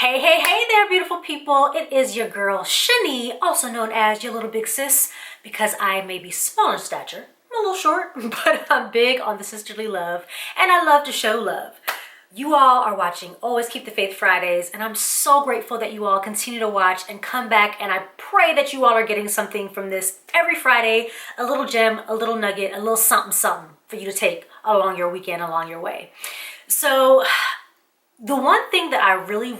Hey there, beautiful people. It is your girl, Shani, also known as your little big sis, because I may be small in stature. I'm a little short, but I'm big on the sisterly love, and I love to show love. You all are watching Always Keep the Faith Fridays, and I'm so grateful that you all continue to watch and come back, and I pray that you all are getting something from this every Friday, a little gem, a little nugget, a little something for you to take along your weekend, along your way. So, the one thing that I really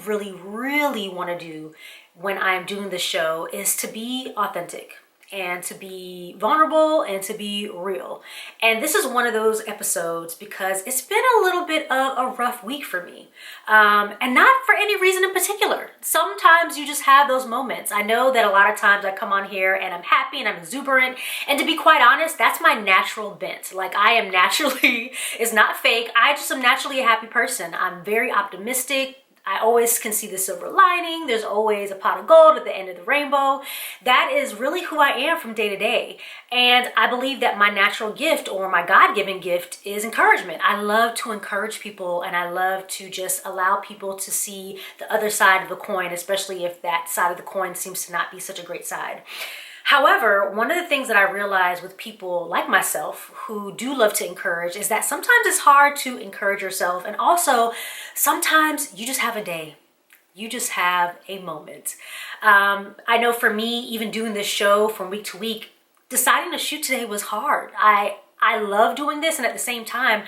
want to do when I'm doing the show is to be authentic and to be vulnerable and to be real. And this is one of those episodes because it's been a little bit of a rough week for me. And not for any reason in particular. Sometimes you just have those moments. I know that a lot of times I come on here and I'm happy and I'm exuberant. And to be quite honest, that's my natural bent. Like I am naturally, it's not fake. I just am naturally a happy person. I'm very optimistic. I always can see the silver lining. There's always a pot of gold at the end of the rainbow. That is really who I am from day to day. And I believe that my natural gift or my God-given gift is encouragement. I love to encourage people and I love to just allow people to see the other side of the coin, especially if that side of the coin seems to not be such a great side. However, one of the things that I realize with people like myself who do love to encourage is that sometimes it's hard to encourage yourself. And also, sometimes you just have a day. You just have a moment. I know for me, even doing this show from week to week, deciding to shoot today was hard. I love doing this. And at the same time,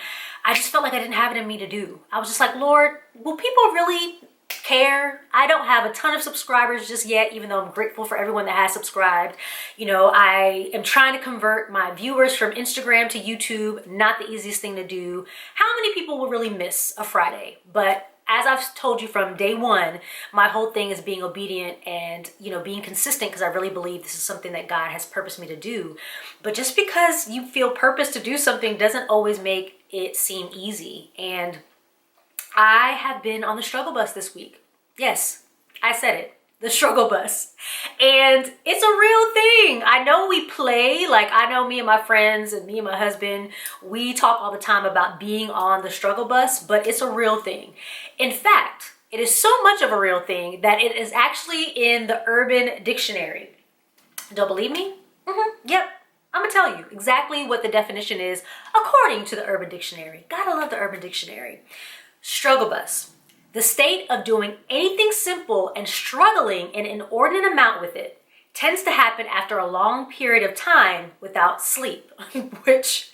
I just felt like I didn't have it in me to do. I was just like, Lord, will people really care? I don't have a ton of subscribers just yet, even though I'm grateful for everyone that has subscribed. You know, I am trying to convert my viewers from Instagram to YouTube. Not the easiest thing to do. How many people will really miss a Friday? But as I've told you from day one, my whole thing is being obedient and, being consistent because I really believe this is something that God has purposed me to do. But just because you feel purpose to do something doesn't always make it seem easy. And I have been on the struggle bus this week. Yes, I said it. The struggle bus. And it's a real thing. I know we play, like I know me and my friends and me and my husband, we talk all the time about being on the struggle bus, but it's a real thing. In fact, it is so much of a real thing that it is actually in the Urban Dictionary. Don't believe me? Yep. I'm gonna tell you exactly what the definition is according to the Urban Dictionary. Gotta love the Urban Dictionary. Struggle bus. The state of doing anything simple and struggling an inordinate amount with it tends to happen after a long period of time without sleep, which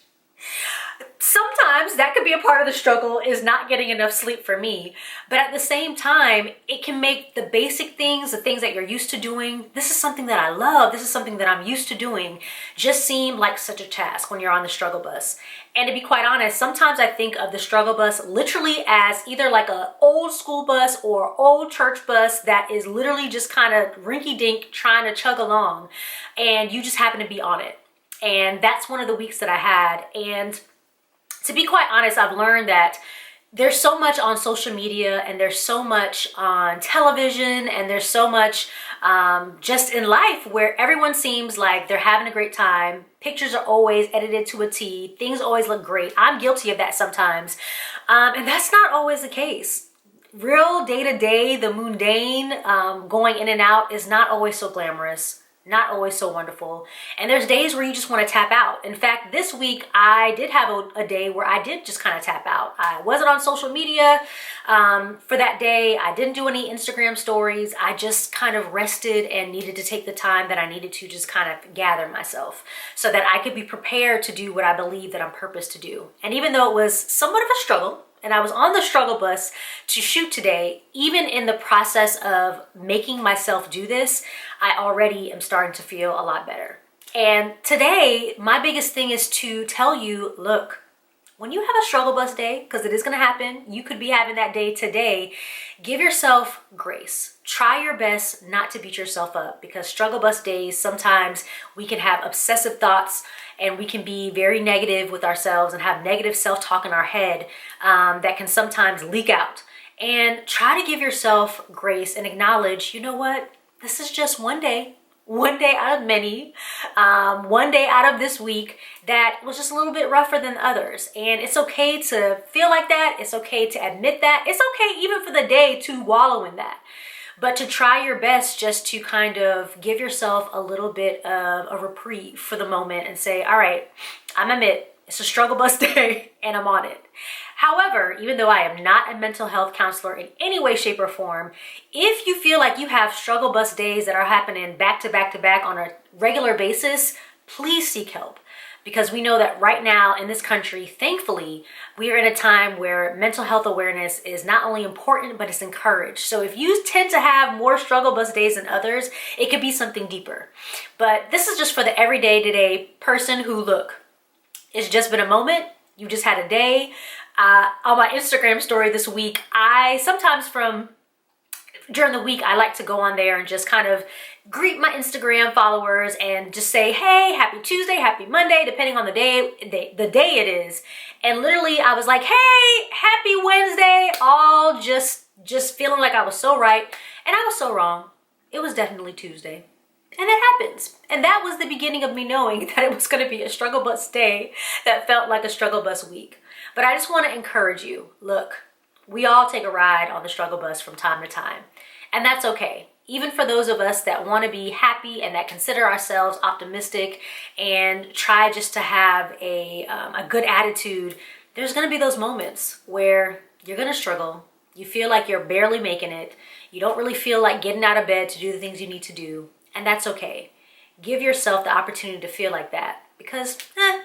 sometimes that could be a part of the struggle is not getting enough sleep for me. But at the same time, it can make the basic things, the things that you're used to doing, this is something that I love, this is something that I'm used to doing, just seem like such a task when you're on the struggle bus. And to be quite honest, sometimes I think of the struggle bus literally as either like an old school bus or old church bus that is literally just kind of rinky-dink trying to chug along and you just happen to be on it. And that's one of the weeks that I had. And to be quite honest, I've learned that there's so much on social media and there's so much on television and there's so much just in life where everyone seems like they're having a great time. Pictures are always edited to a T. Things always look great. I'm guilty of that sometimes. And that's not always the case. Real day-to-day, the mundane, going in and out is not always so glamorous. Not always so wonderful. And there's days where you just want to tap out. In fact, this week I did have a day where I did just kind of tap out. I wasn't on social media for that day. I didn't do any Instagram stories. I just kind of rested and needed to take the time that I needed to just kind of gather myself so that I could be prepared to do what I believe that I'm purposed to do. And even though it was somewhat of a struggle, and I was on the struggle bus to shoot today, even in the process of making myself do this, I already am starting to feel a lot better. And today, my biggest thing is to tell you, look, when you have a struggle bus day, because it is going to happen, you could be having that day today, give yourself grace. Try your best not to beat yourself up because struggle bus days, sometimes we can have obsessive thoughts and we can be very negative with ourselves and have negative self-talk in our head that can sometimes leak out. And try to give yourself grace and acknowledge, you know what? This is just one day. one day out of many, one day out of this week that was just a little bit rougher than others. And it's okay to feel like that. It's okay to admit that. It's okay even for the day to wallow in that. But to try your best just to kind of give yourself a little bit of a reprieve for the moment and say, all right, I'm admit it's a struggle bus day and I'm on it. However, even though I am not a mental health counselor in any way, shape, or form, if you feel like you have struggle bus days that are happening back to back to back on a regular basis, please seek help. Because we know that right now in this country, thankfully, we are in a time where mental health awareness is not only important, but it's encouraged. So if you tend to have more struggle bus days than others, it could be something deeper. But this is just for the everyday today person who, look, it's just been a moment. You just had a day. On my Instagram story this week, I sometimes during the week, I like to go on there and just kind of greet my Instagram followers and just say, hey, happy Tuesday, happy Monday, depending on the day it is. And literally I was like, hey, happy Wednesday, all just feeling like I was so right. And I was so wrong. It was definitely Tuesday. And that happens. And that was the beginning of me knowing that it was going to be a struggle bus day that felt like a struggle bus week. But I just want to encourage you. Look, we all take a ride on the struggle bus from time to time. And that's okay. Even for those of us that want to be happy and that consider ourselves optimistic and try just to have a good attitude, there's going to be those moments where you're going to struggle. You feel like you're barely making it. You don't really feel like getting out of bed to do the things you need to do. And that's okay. Give yourself the opportunity to feel like that because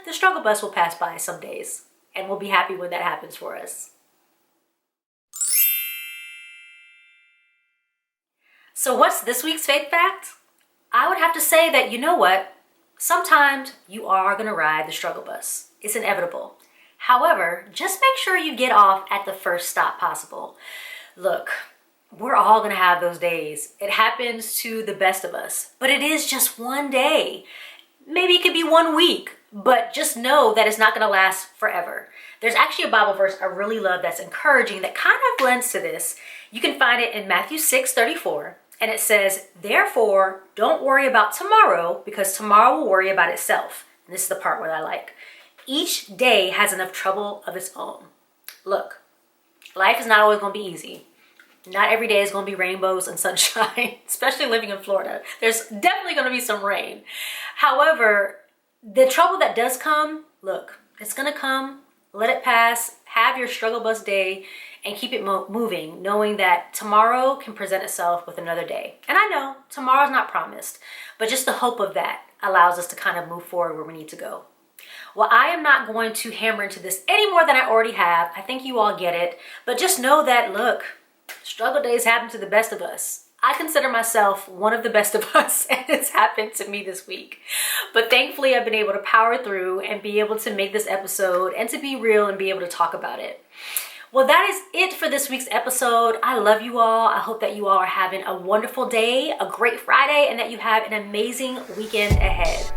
the struggle bus will pass by some days and we'll be happy when that happens for us. So what's this week's faith fact? I would have to say that, you know what? Sometimes you are going to ride the struggle bus. It's inevitable. However, just make sure you get off at the first stop possible. Look, we're all going to have those days. It happens to the best of us, but it is just one day. Maybe it could be 1 week, but just know that it's not going to last forever. There's actually a Bible verse I really love that's encouraging that kind of lends to this. You can find it in Matthew 6:34, and it says, therefore, don't worry about tomorrow because tomorrow will worry about itself. And this is the part where I like. Each day has enough trouble of its own. Look, life is not always going to be easy. Not every day is going to be rainbows and sunshine, especially living in Florida. There's definitely going to be some rain. However, the trouble that does come, look, it's going to come. Let it pass. Have your struggle bus day and keep it moving, knowing that tomorrow can present itself with another day. And I know tomorrow's not promised, but just the hope of that allows us to kind of move forward where we need to go. Well, I am not going to hammer into this any more than I already have. I think you all get it. But just know that, look, struggle days happen to the best of us. I consider myself one of the best of us, and it's happened to me this week. But thankfully, I've been able to power through and be able to make this episode and to be real and be able to talk about it. Well, that is it for this week's episode. I love you all. I hope that you all are having a wonderful day, a great Friday, and that you have an amazing weekend ahead.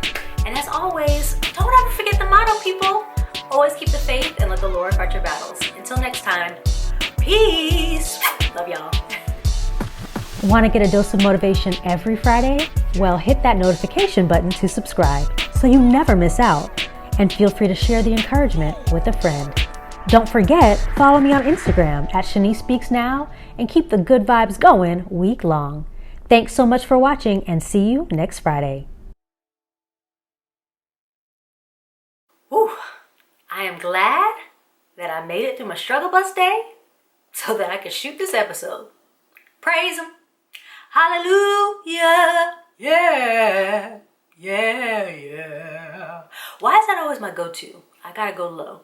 And as always, don't ever forget the motto, people. Always keep the faith and let the Lord fight your battles. Until next time, peace. Love y'all. Want to get a dose of motivation every Friday? Well, hit that notification button to subscribe so you never miss out. And feel free to share the encouragement with a friend. Don't forget, follow me on Instagram at ShaniSpeaksNow and keep the good vibes going week long. Thanks so much for watching and see you next Friday. Ooh, I am glad that I made it through my struggle bus day so that I could shoot this episode. Praise Him. Hallelujah. Yeah. Why is that always my go-to? I gotta go low.